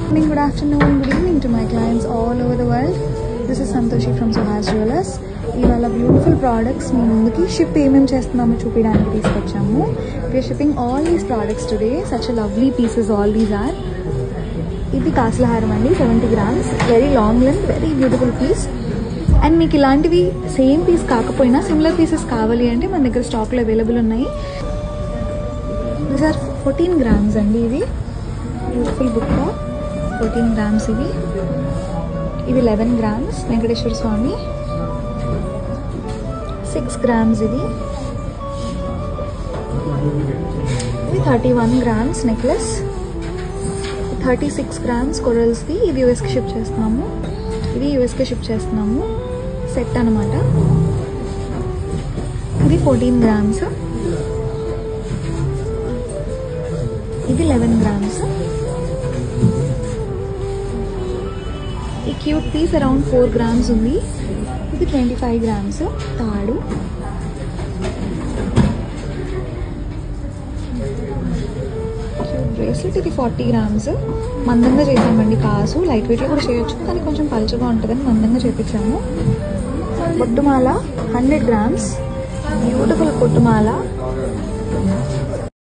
Good afternoon, good evening to my clients all over the world. This is Santoshi from Suhas Jewellers. ఇవాళ beautiful products మీ ముందుకి ship ఏమేమి చేస్తున్నామో చూపించడానికి తీసుకొచ్చాము. We're shipping all these products today. Such lovely pieces all these are. ఇది కాసులహారం అండి, 70 grams, very long length, very beautiful piece. And మీకు ఇలాంటివి సేమ్ పీస్ కాకపోయినా సిమిలర్ పీసెస్ కావాలి అంటే మన దగ్గర స్టాక్లో అవైలబుల్ ఉన్నాయి. దీస్ ఆర్ 14 grams అండి. ఇది బ్యూటిఫుల్ బుక్ 14 grams. ఇవి 11 grams వెంకటేశ్వర స్వామి. 6 grams ఇది 31 grams నెక్లెస్. 36 grams కొరల్స్ది. ఇది యూఎస్కి షిప్ చేస్తున్నాము. సెట్ అనమాట. ఇది 14 grams. ఇది 11 grams. ఈ క్యూట్ పీస్ అరౌండ్ 4 grams ఉంది. ఇది 25 grams తాడు. బ్రేస్లెట్ ఇది 40 grams. మందంగా చేసామండి కాసు. లైట్ వెయిట్లో కూడా చేయొచ్చు, కానీ కొంచెం పలుచగా ఉంటుందని మందంగా చేపించాము. బొట్టుమాల 100 grams. బ్యూటిఫుల్ బొట్టుమాల.